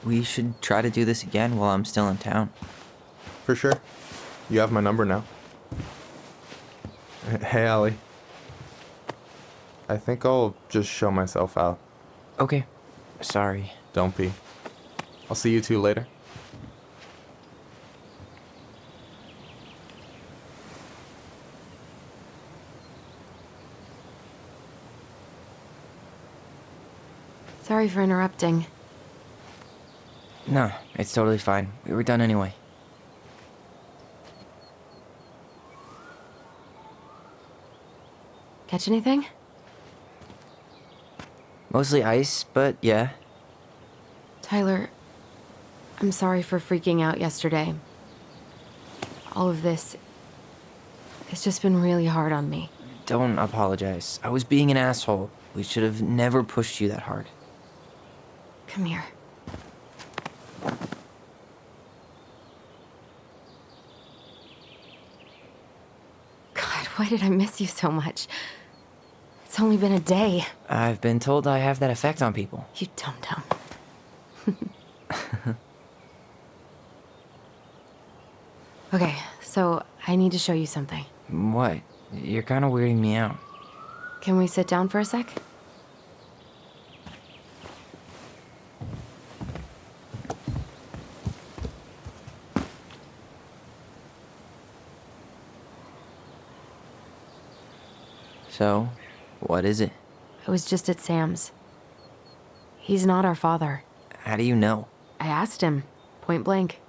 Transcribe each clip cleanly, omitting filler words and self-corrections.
We should try to do this again while I'm still in town. For sure. You have my number now. Hey, Allie. I think I'll just show myself out. Okay. Sorry. Don't be. I'll see you two later. Sorry for interrupting. No, it's totally fine. We were done anyway. Catch anything? Mostly ice, but yeah. Tyler, I'm sorry for freaking out yesterday. All of this, it's just been really hard on me. Don't apologize. I was being an asshole. We should have never pushed you that hard. Come here. God, why did I miss you so much? It's only been a day. I've been told I have that effect on people. You dum-dum. Okay, so I need to show you something. What? You're kind of weirding me out. Can we sit down for a sec? So, what is it? I was just at Sam's. He's not our father. How do you know? I asked him, point blank.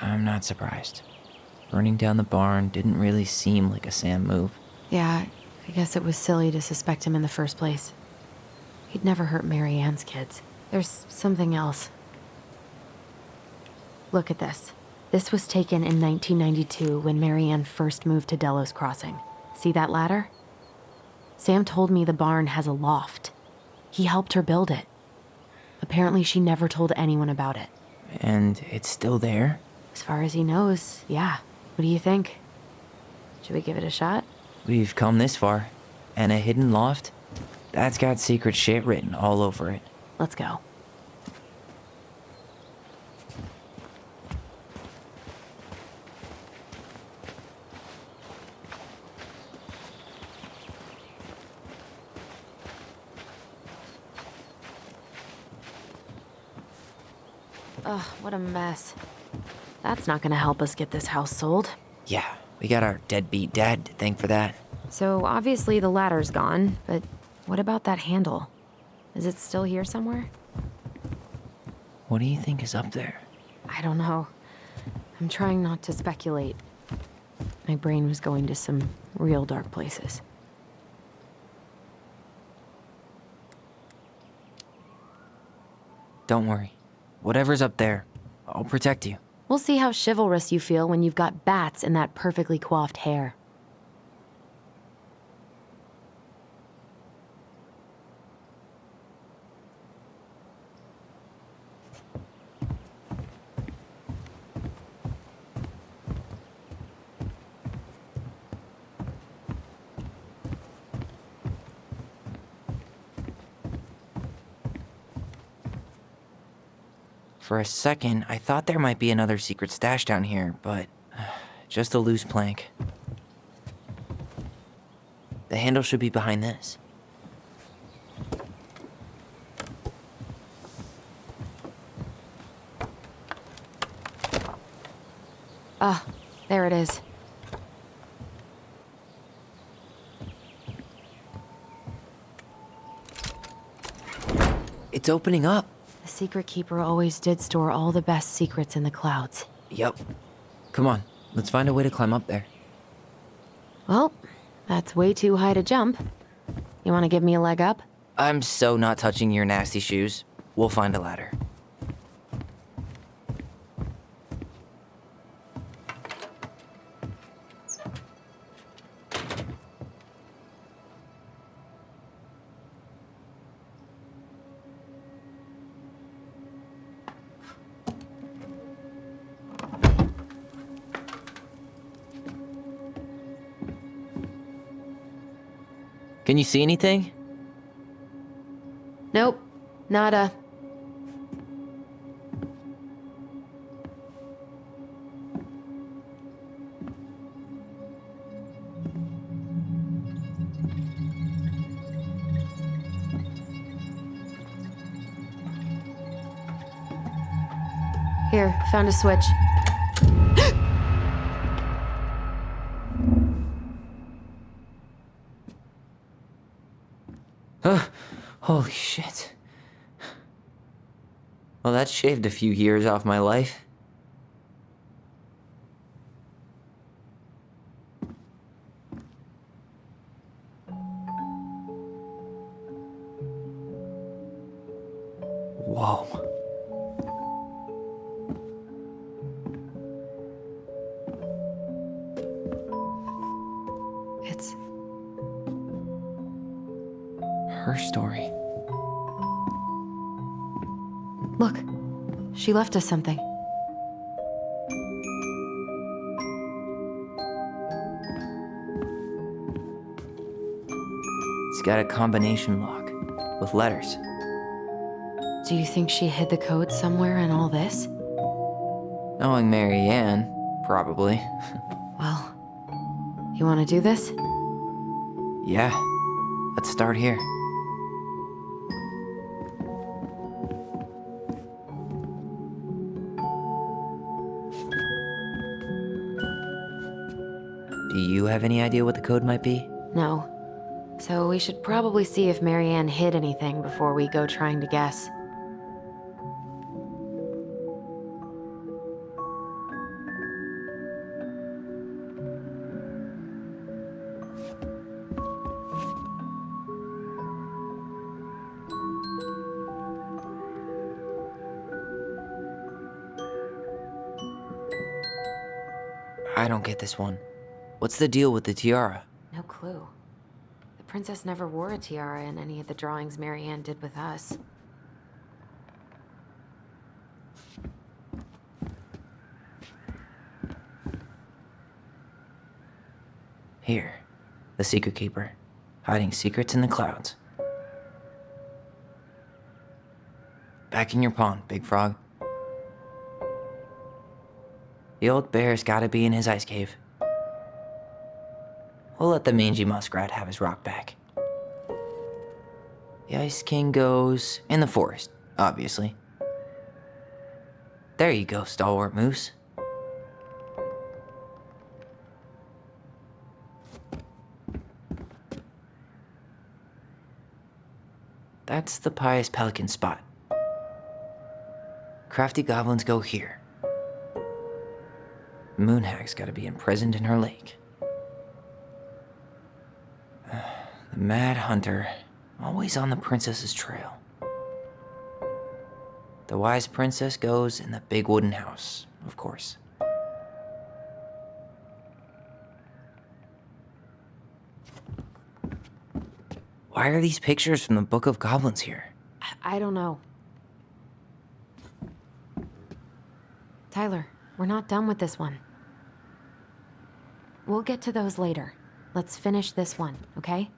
I'm not surprised. Burning down the barn didn't really seem like a Sam move. Yeah, I guess it was silly to suspect him in the first place. He'd never hurt Mary Ann's kids. There's something else. Look at this. This was taken in 1992 when Mary Ann first moved to Delos Crossing. See that ladder? Sam told me the barn has a loft. He helped her build it. Apparently she never told anyone about it. And it's still there? As far as he knows, yeah. What do you think? Should we give it a shot? We've come this far. And a hidden loft? That's got secret shit written all over it. Let's go. Ugh, what a mess. That's not gonna help us get this house sold. Yeah, we got our deadbeat dad to thank for that. So obviously the ladder's gone, but what about that handle? Is it still here somewhere? What do you think is up there? I don't know. I'm trying not to speculate. My brain was going to some real dark places. Don't worry. Whatever's up there, I'll protect you. We'll see how chivalrous you feel when you've got bats in that perfectly coiffed hair. For a second, I thought there might be another secret stash down here, but just a loose plank. The handle should be behind this. Ah, there it is. It's opening up. The secret keeper always did store all the best secrets in the clouds. Yep. Come on, let's find a way to climb up there. Well, that's way too high to jump. You want to give me a leg up? I'm so not touching your nasty shoes. We'll find a ladder. Can you see anything? Nope, nada. Here, found a switch. Holy shit. Well, that shaved a few years off my life. Whoa. It's Her story. Look, she left us something. It's got a combination lock with letters. Do you think she hid the code somewhere in all this? Knowing Mary Ann, probably. Well, you want to do this? Yeah, let's start here. Do you have any idea what the code might be? No. So we should probably see if Marianne hid anything before we go trying to guess. I don't get this one. What's the deal with the tiara? No clue. The princess never wore a tiara in any of the drawings Marianne did with us. Here, the secret keeper, hiding secrets in the clouds. Back in your pond, Big Frog. The old bear's gotta be in his ice cave. We'll let the mangy muskrat have his rock back. The Ice King goes in the forest, obviously. There you go, stalwart moose. That's the pious pelican spot. Crafty goblins go here. Moonhag's gotta be imprisoned in her lake. The Mad Hunter, always on the princess's trail. The wise princess goes in the big wooden house, of course. Why are these pictures from the Book of Goblins here? I don't know. Tyler, we're not done with this one. We'll get to those later. Let's finish this one, okay?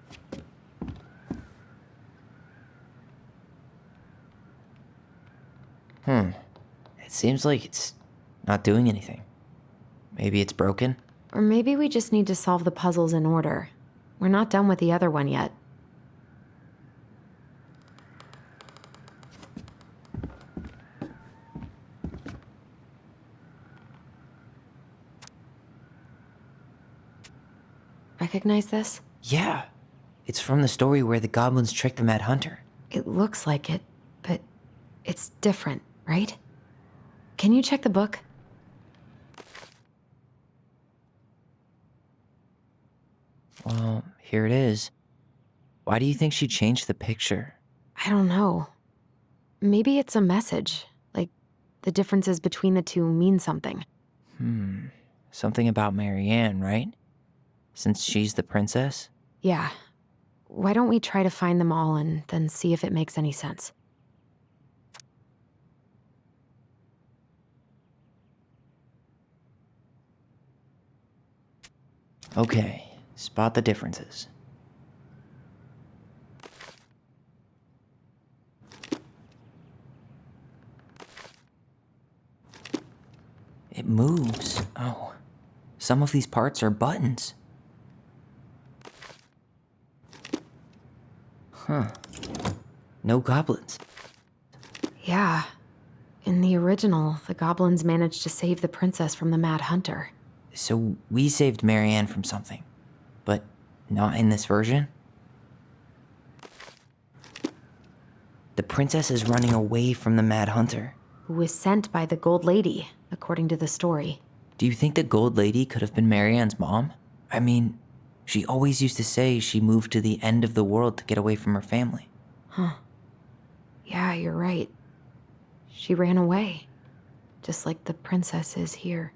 It seems like it's not doing anything. Maybe it's broken? Or maybe we just need to solve the puzzles in order. We're not done with the other one yet. Recognize this? Yeah. It's from the story where the goblins tricked the Mad Hunter. It looks like it, but it's different, right? Can you check the book? Well, here it is. Why do you think she changed the picture? I don't know. Maybe it's a message. Like, the differences between the two mean something. Something about Mary Ann, right? Since she's the princess? Yeah. Why don't we try to find them all and then see if it makes any sense? Okay, spot the differences. moves. Oh, some of these parts are buttons. Huh. No goblins. Yeah. In the original, the goblins managed to save the princess from the Mad Hunter. So we saved Marianne from something, but not in this version? The princess is running away from the Mad Hunter. Who was sent by the Gold Lady, according to the story. Do you think the Gold Lady could have been Marianne's mom? I mean, she always used to say she moved to the end of the world to get away from her family. Huh. Yeah, you're right. She ran away. Just like the princess is here.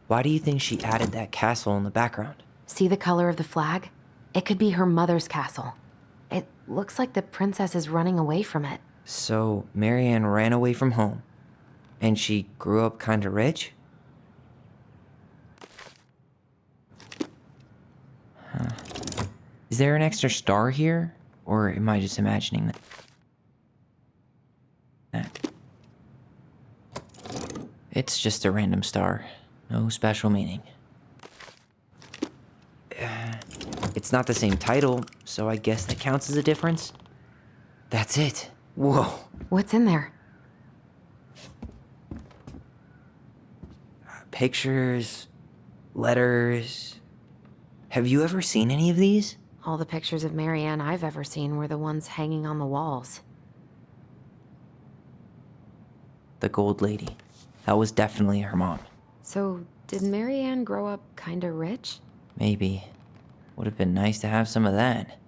Why do you think she added that castle in the background? See the color of the flag? It could be her mother's castle. It looks like the princess is running away from it. So Marianne ran away from home, and she grew up kinda rich? Huh. Is there an extra star here? Or am I just imagining that? It's just a random star. No special meaning. It's not the same title, so I guess that counts as a difference. That's it. Whoa. What's in there? Pictures, letters. Have you ever seen any of these? All the pictures of Marianne I've ever seen were the ones hanging on the walls. The Gold Lady. That was definitely her mom. So, did Marianne grow up kinda rich? Maybe. Would have been nice to have some of that.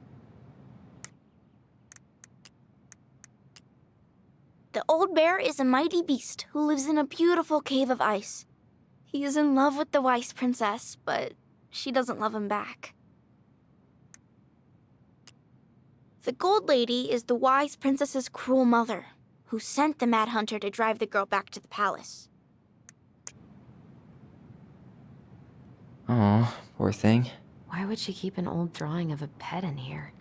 The old bear is a mighty beast who lives in a beautiful cave of ice. He is in love with the wise princess, but she doesn't love him back. The Gold Lady is the wise princess's cruel mother, who sent the Mad Hunter to drive the girl back to the palace. Oh, poor thing. Why would she keep an old drawing of a pet in here?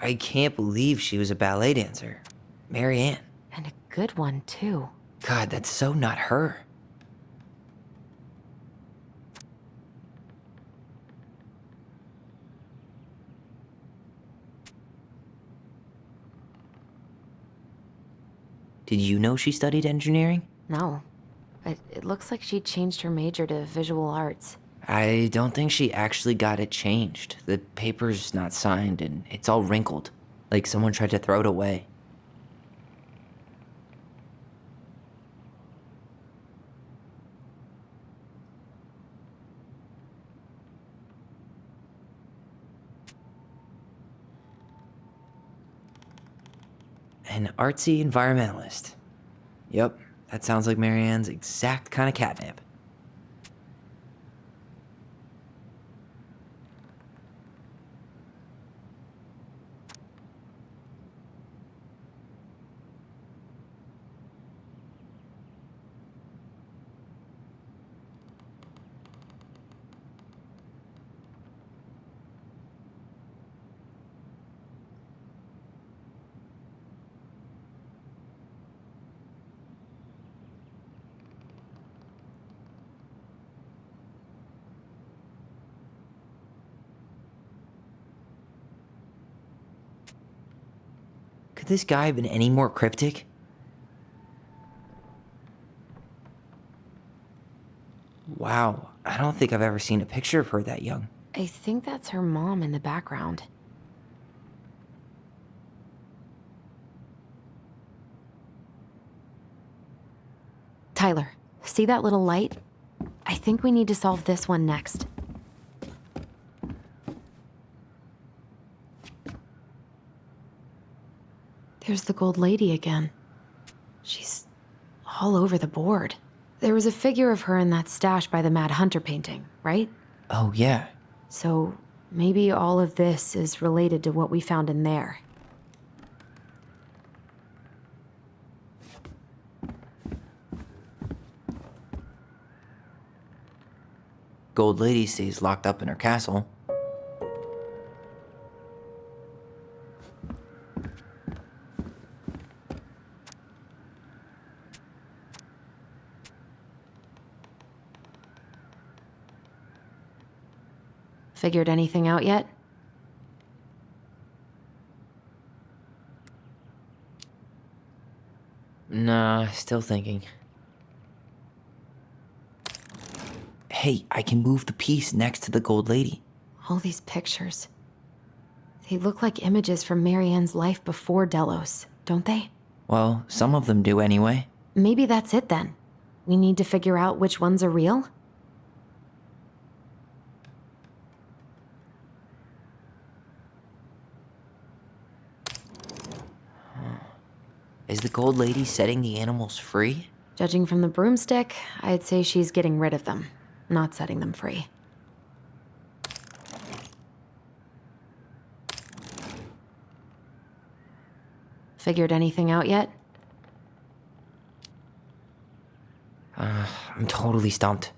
I can't believe she was a ballet dancer. Marianne. And a good one, too. God, that's so not her. Did you know she studied engineering? No. It looks like she changed her major to visual arts. I don't think she actually got it changed. The paper's not signed and it's all wrinkled, like someone tried to throw it away. An artsy environmentalist. Yep, that sounds like Marianne's exact kind of catnip. Could this guy have been any more cryptic? Wow, I don't think I've ever seen a picture of her that young. I think that's her mom in the background. Tyler, see that little light? I think we need to solve this one next. There's the Gold Lady again. She's all over the board. There was a figure of her in that stash by the Mad Hunter painting, right? Oh, yeah. So maybe all of this is related to what we found in there. Gold Lady stays locked up in her castle. Figured anything out yet? Nah, still thinking. Hey, I can move the piece next to the gold lady. All these pictures. They look like images from Marianne's life before Delos, don't they? Well, some of them do anyway. Maybe that's it then. We need to figure out which ones are real? Is the gold lady setting the animals free? Judging from the broomstick, I'd say she's getting rid of them, not setting them free. Figured anything out yet? I'm totally stumped.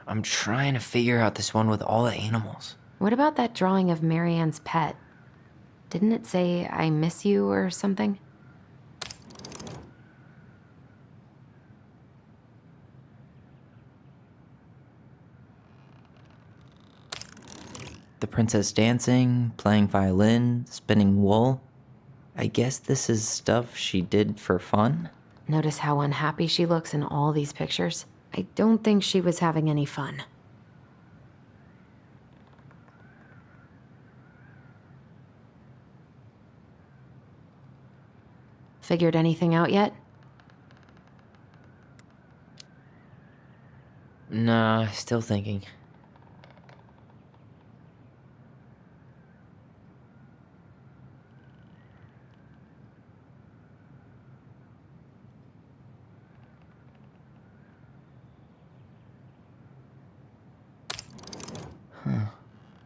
I'm trying to figure out this one with all the animals. What about that drawing of Marianne's pet? Didn't it say, "I miss you" or something? The princess dancing, playing violin, spinning wool. I guess this is stuff she did for fun? Notice how unhappy she looks in all these pictures? I don't think she was having any fun. Figured anything out yet? Nah, still thinking.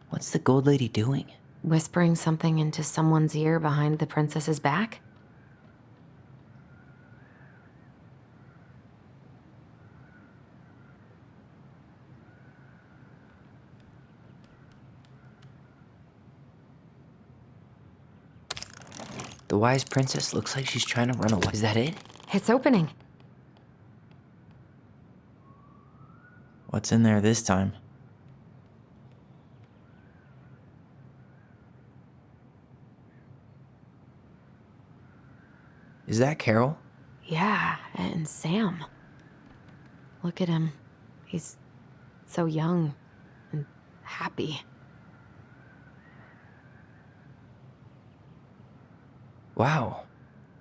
What's the gold lady doing? Whispering something into someone's ear behind the princess's back? The wise princess looks like she's trying to run away. Is that it? It's opening. What's in there this time? Is that Carol? Yeah, and Sam. Look at him. He's so young and happy. Wow.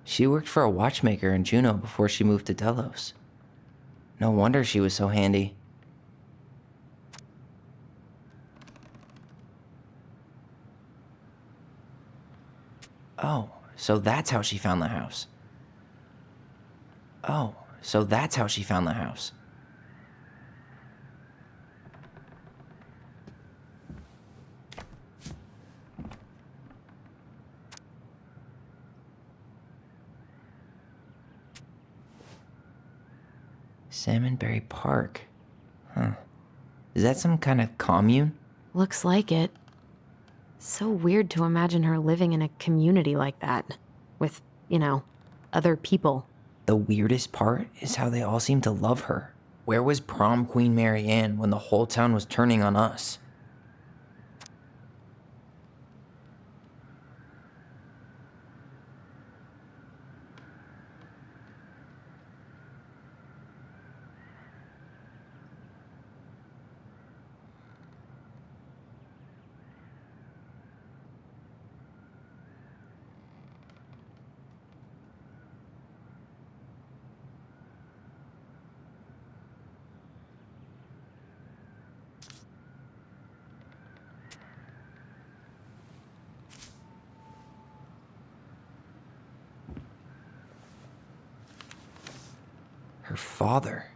She worked for a watchmaker in Juneau before she moved to Delos. No wonder she was so handy. Oh, so that's how she found the house. Oh, so that's how she found the house. Salmonberry Park. Huh. Is that some kind of commune? Looks like it. So weird to imagine her living in a community like that. With, other people. The weirdest part is how they all seem to love her. Where was prom queen Marianne when the whole town was turning on us? Her father.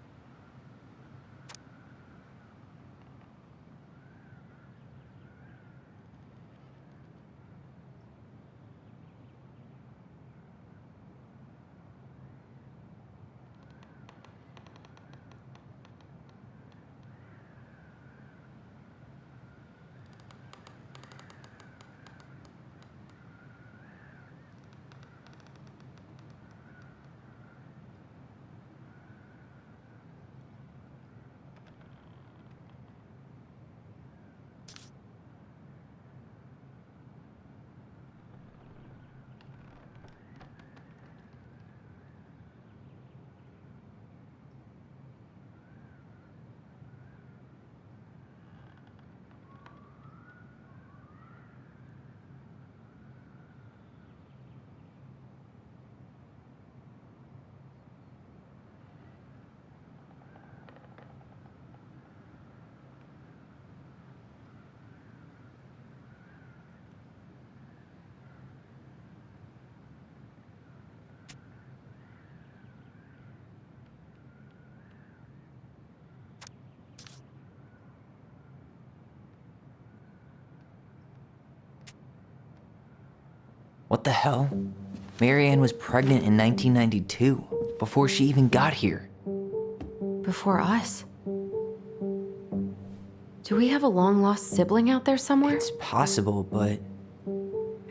What the hell? Marianne was pregnant in 1992, before she even got here. Before us. Do we have a long-lost sibling out there somewhere? It's possible, but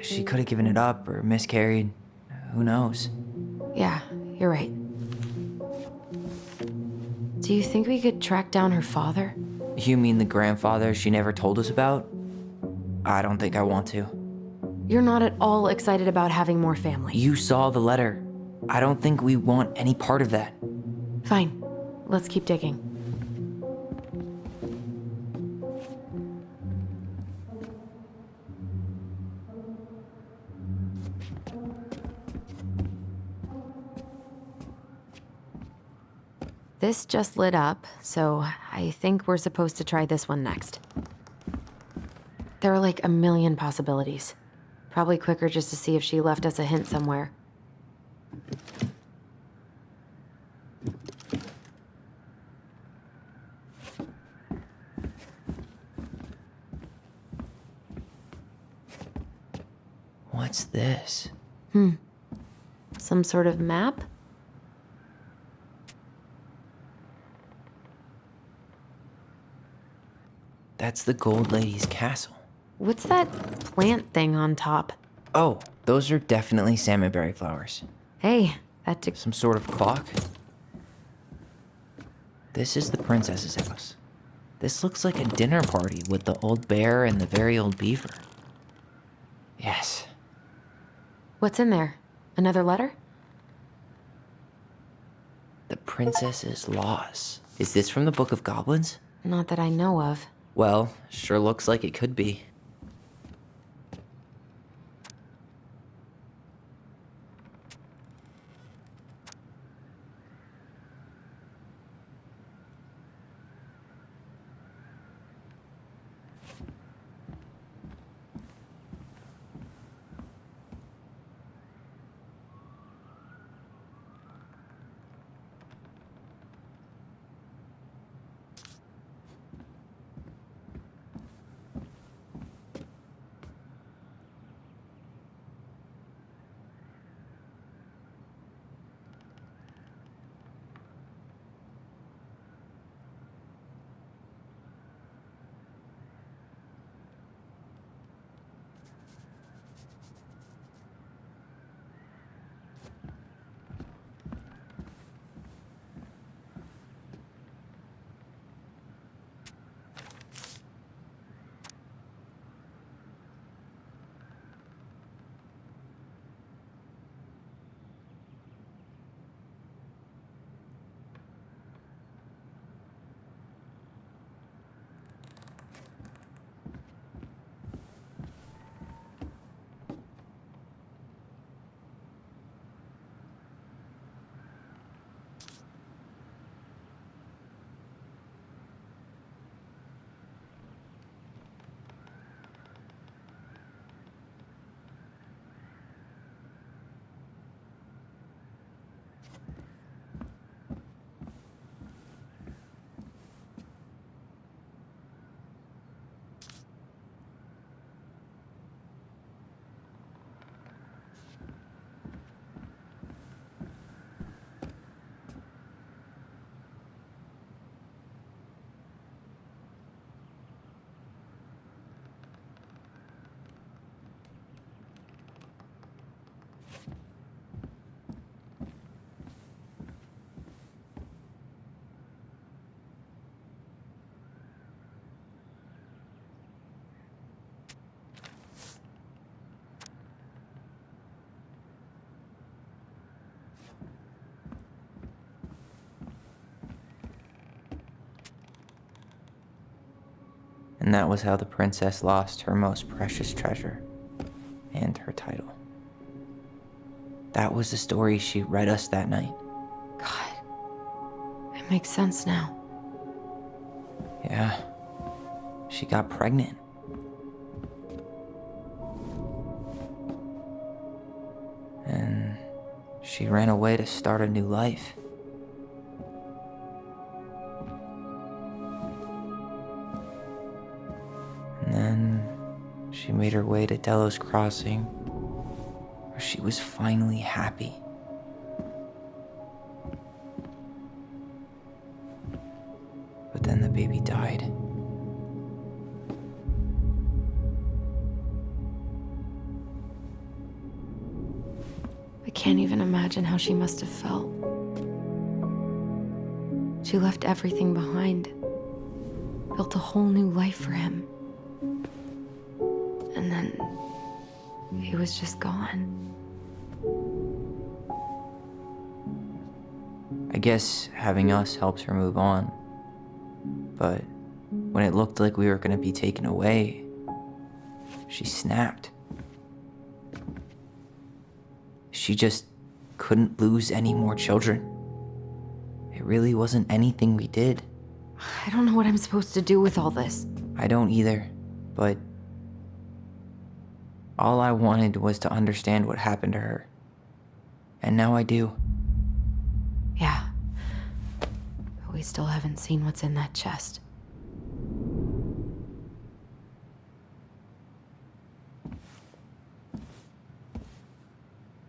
she could have given it up or miscarried. Who knows? Yeah, you're right. Do you think we could track down her father? You mean the grandfather she never told us about? I don't think I want to. You're not at all excited about having more family. You saw the letter. I don't think we want any part of that. Fine. Let's keep digging. This just lit up, so I think we're supposed to try this one next. There are like a million possibilities. Probably quicker just to see if she left us a hint somewhere. What's this? Some sort of map? That's the Gold Lady's castle. What's that plant thing on top? Oh, those are definitely salmonberry flowers. Hey, that took... Some sort of clock? This is the princess's house. This looks like a dinner party with the old bear and the very old beaver. Yes. What's in there? Another letter? The princess's loss. Is this from the Book of Goblins? Not that I know of. Well, sure looks like it could be. And that was how the princess lost her most precious treasure and her title. That was the story she read us that night. God, it makes sense now. Yeah, she got pregnant. And she ran away to start a new life. And then she made her way to Delos Crossing where she was finally happy. But then the baby died. I can't even imagine how she must have felt. She left everything behind, built a whole new life for him. And then he was just gone. I guess having us helps her move on. But when it looked like we were gonna be taken away, she snapped. She just couldn't lose any more children. It really wasn't anything we did. I don't know what I'm supposed to do with all this. I don't either, but all I wanted was to understand what happened to her. And now I do. Yeah. But we still haven't seen what's in that chest.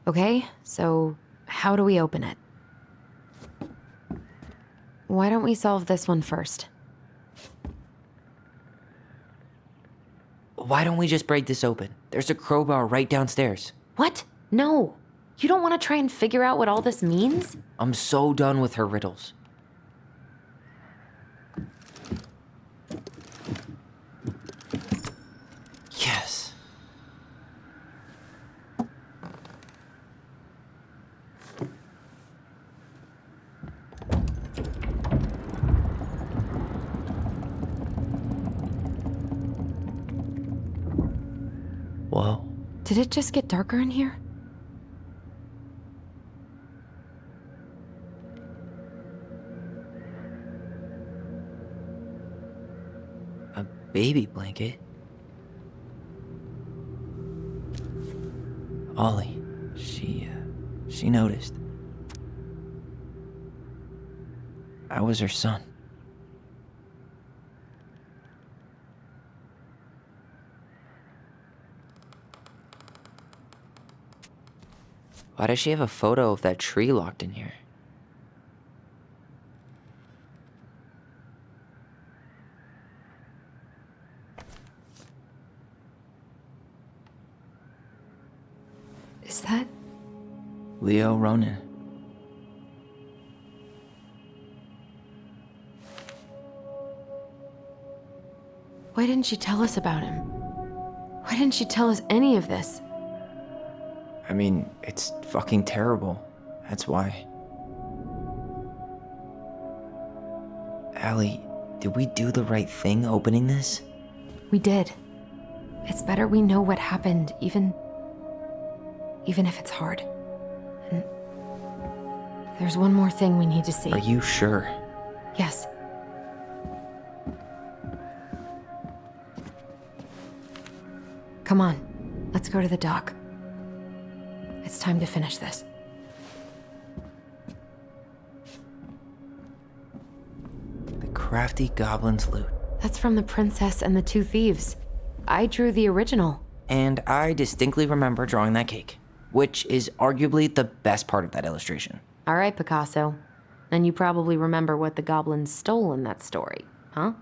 Okay, so how do we open it? Why don't we solve this one first? Why don't we just break this open? There's a crowbar right downstairs. What? No. You don't want to try and figure out what all this means? I'm so done with her riddles. Yes. Whoa. Did it just get darker in here? A baby blanket? Ollie, she noticed. I was her son. Why does she have a photo of that tree locked in here? Is that... Leo Ronan. Why didn't she tell us about him? Why didn't she tell us any of this? I mean, it's fucking terrible. That's why. Allie, did we do the right thing opening this? We did. It's better we know what happened, even if it's hard. And there's one more thing we need to see. Are you sure? Yes. Come on, let's go to the dock. It's time to finish this. The crafty goblin's loot. That's from The Princess and the Two Thieves. I drew the original. And I distinctly remember drawing that cake, which is arguably the best part of that illustration. All right, Picasso. And you probably remember what the goblins stole in that story, huh?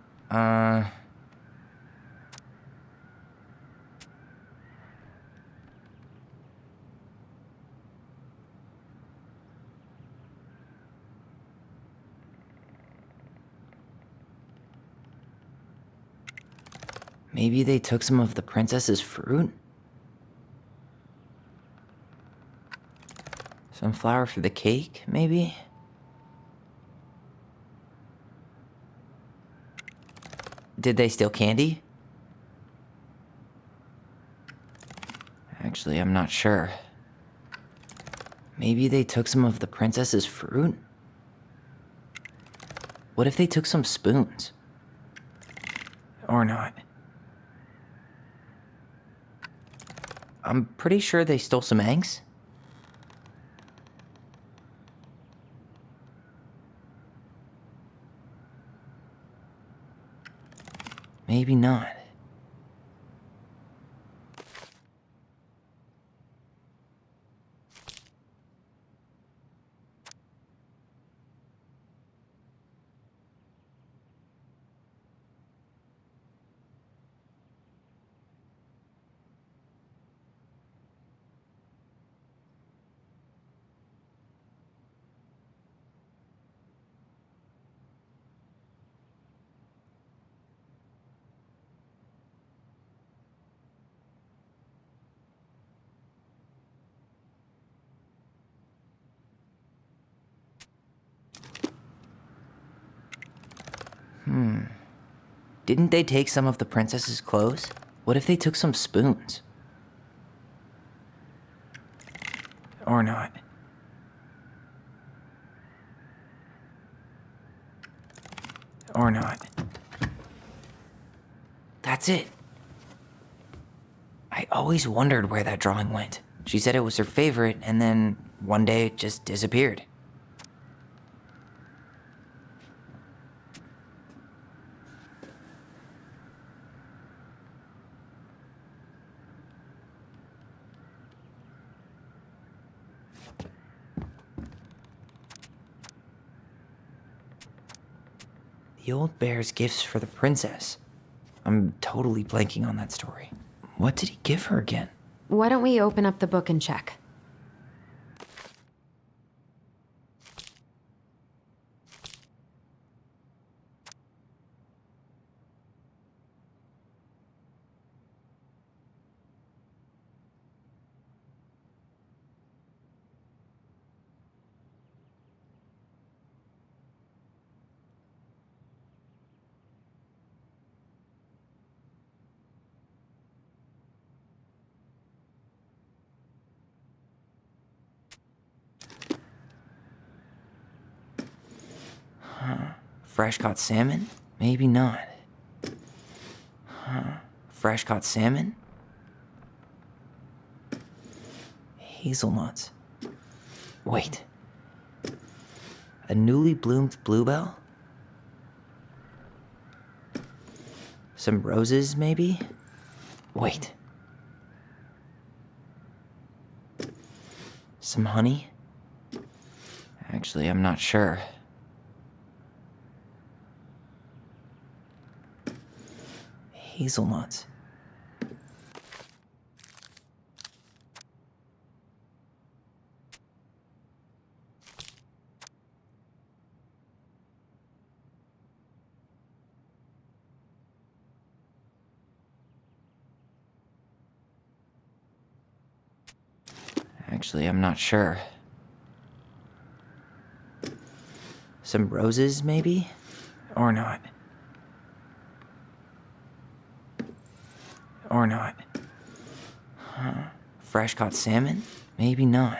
Maybe they took some of the princess's fruit? Some flour for the cake, maybe? Did they steal candy? Actually, I'm not sure. Maybe they took some of the princess's fruit? What if they took some spoons? Or not? I'm pretty sure they stole some eggs. Maybe not. Didn't they take some of the princess's clothes? What if they took some spoons? Or not. Or not. That's it. I always wondered where that drawing went. She said it was her favorite, and then one day it just disappeared. The old bear's gifts for the princess. I'm totally blanking on that story. What did he give her again? Why don't we open up the book and check? Fresh caught salmon? Maybe not. Fresh caught salmon? Hazelnuts. Wait. A newly bloomed bluebell? Some roses, maybe? Wait. Some honey? Actually, I'm not sure. Hazelnuts. Actually, I'm not sure. Some roses, maybe? Or not. Or not. Fresh caught salmon? Maybe not.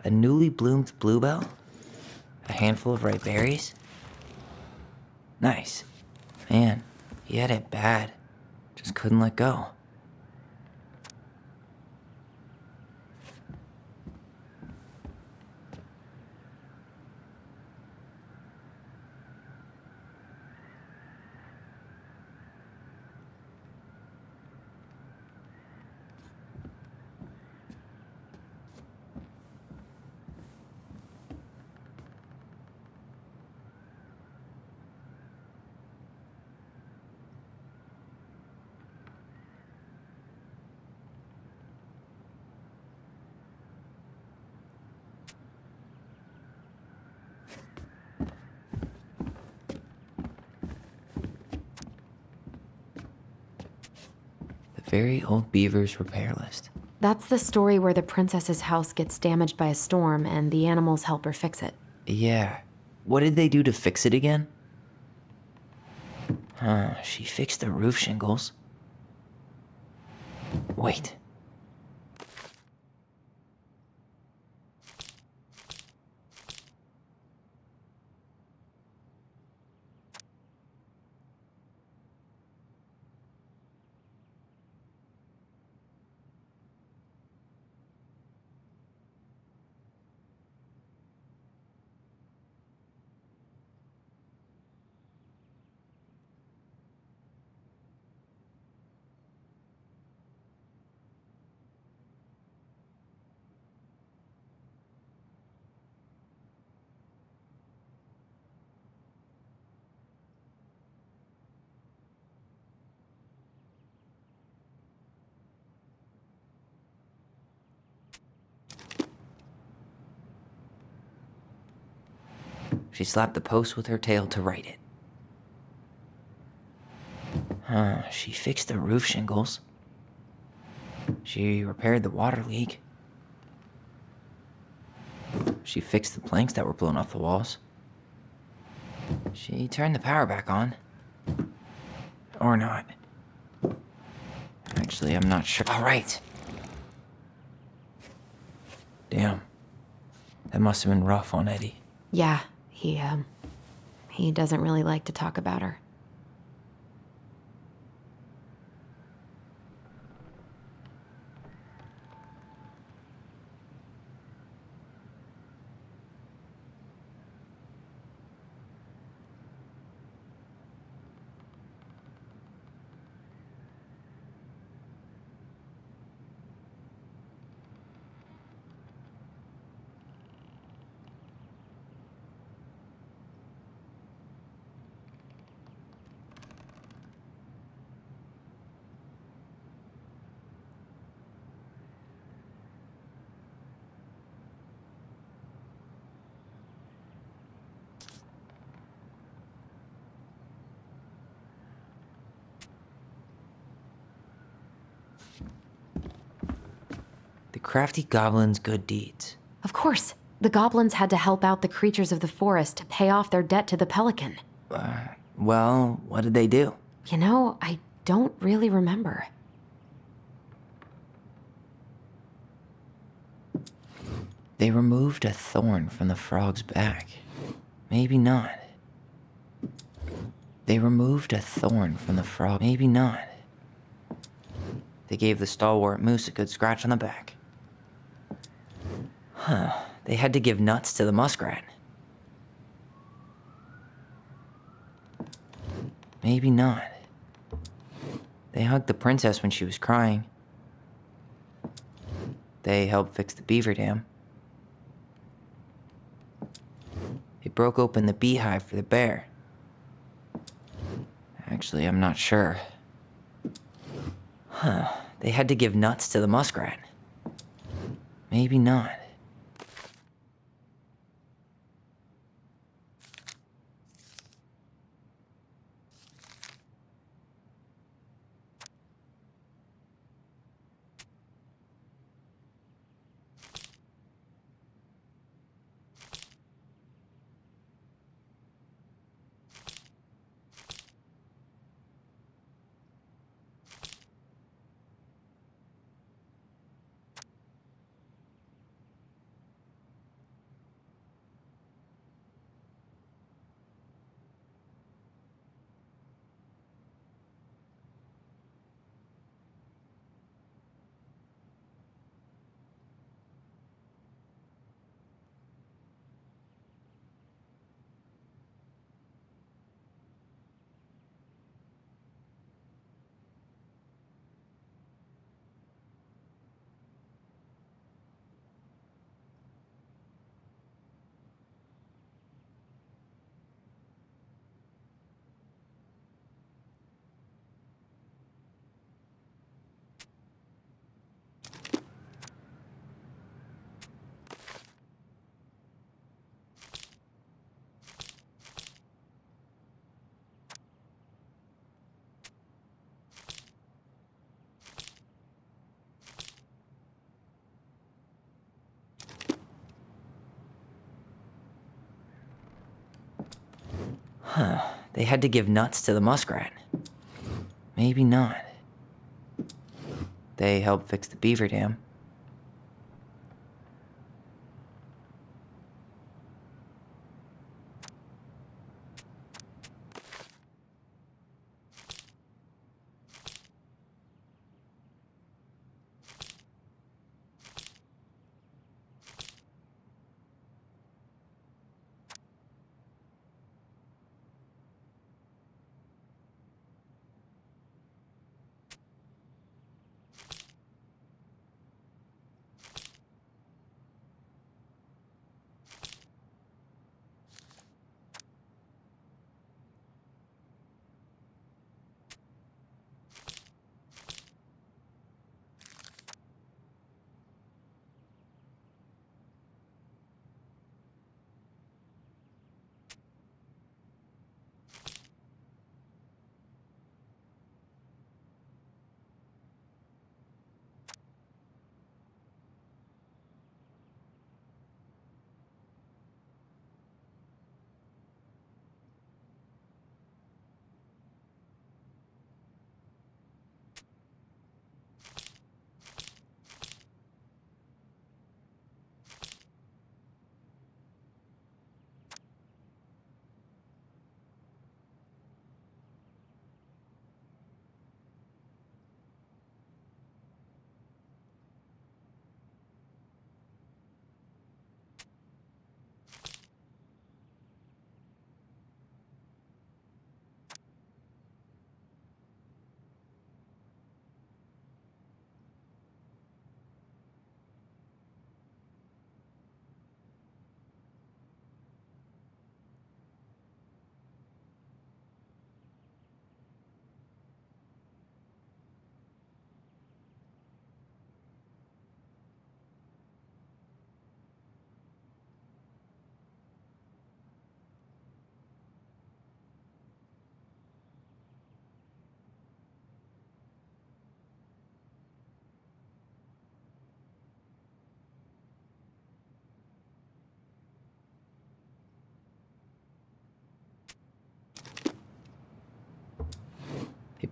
A newly bloomed bluebell? A handful of ripe berries? Nice. Man, he had it bad. Just couldn't let go. Very old beaver's repair list. That's the story where the princess's house gets damaged by a storm and the animals help her fix it. Yeah. What did they do to fix it again? She fixed the roof shingles. Wait. She slapped the post with her tail to write it. She fixed the roof shingles. She repaired the water leak. She fixed the planks that were blown off the walls. She turned the power back on. Or not. Actually, I'm not sure. All right. Damn. That must have been rough on Eddie. Yeah, he doesn't really like to talk about her. The crafty goblin's good deeds. Of course, the goblins had to help out the creatures of the forest to pay off their debt to the pelican. Well, what did they do? You know, I don't really remember. They removed a thorn from the frog's back. Maybe not. They removed a thorn from the frog. Maybe not. They gave the stalwart moose a good scratch on the back. Huh. They had to give nuts to the muskrat. Maybe not. They hugged the princess when she was crying. They helped fix the beaver dam. They broke open the beehive for the bear. Actually, I'm not sure. Huh. They had to give nuts to the muskrat. Maybe not. Huh. They had to give nuts to the muskrat. Maybe not. They helped fix the beaver dam.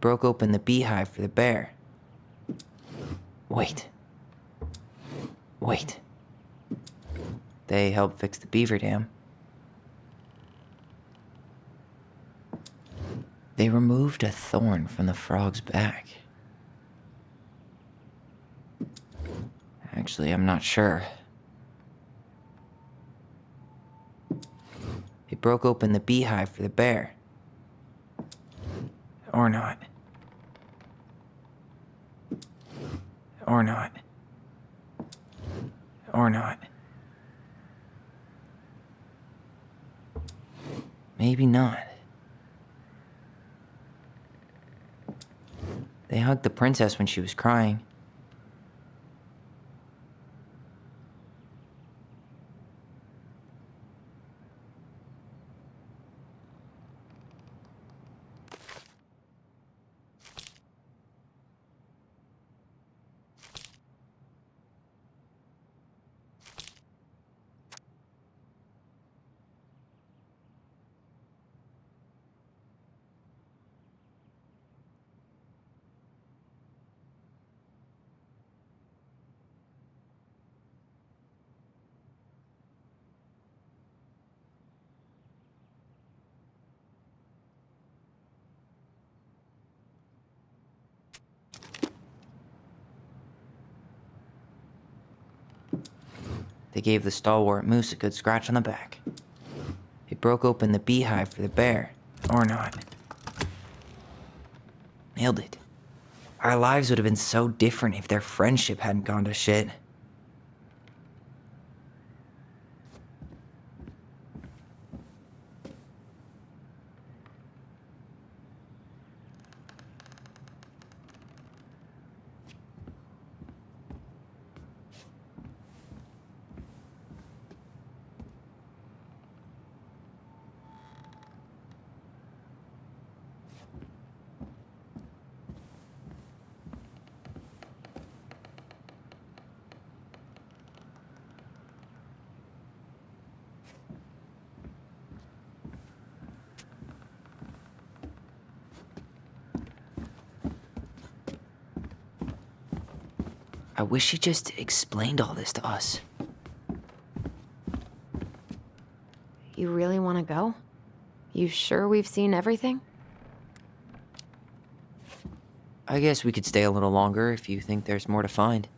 broke open the beehive for the bear. Wait. They helped fix the beaver dam. They removed a thorn from the frog's back. Actually, I'm not sure. They broke open the beehive for the bear. Or not. Maybe not. They hugged the princess when she was crying. They gave the stalwart moose a good scratch on the back. They broke open the beehive for the bear. Or not. Nailed it. Our lives would have been so different if their friendship hadn't gone to shit. I wish she just explained all this to us. You really want to go? You sure we've seen everything? I guess we could stay a little longer if you think there's more to find.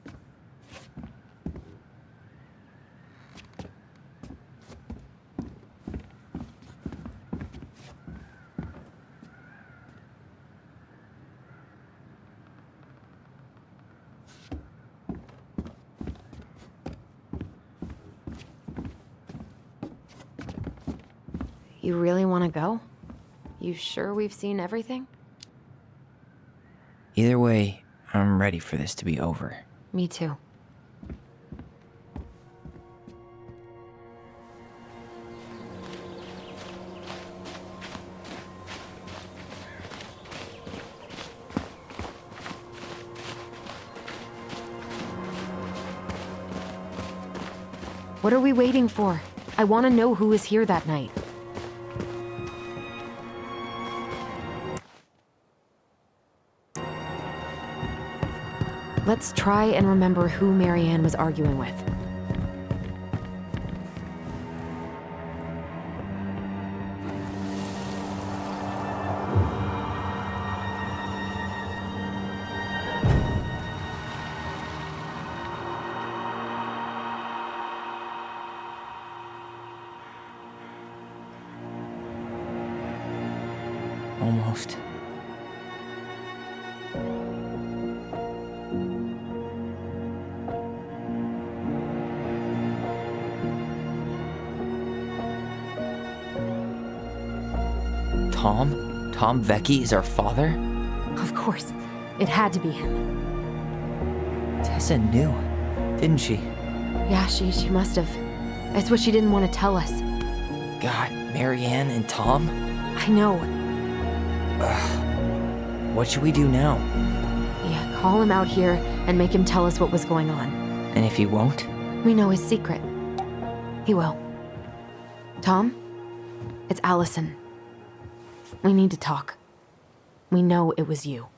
You really want to go? You sure we've seen everything? Either way, I'm ready for this to be over. Me too. What are we waiting for? I want to know who was here that night. Let's try and remember who Marianne was arguing with. Almost. Tom Vecchi is our father? Of course. It had to be him. Tessa knew, didn't she? Yeah, she must have. It's what she didn't want to tell us. God, Marianne and Tom? I know. What should we do now? Yeah, call him out here and make him tell us what was going on. And if he won't? We know his secret. He will. Tom? It's Allison. We need to talk. We know it was you.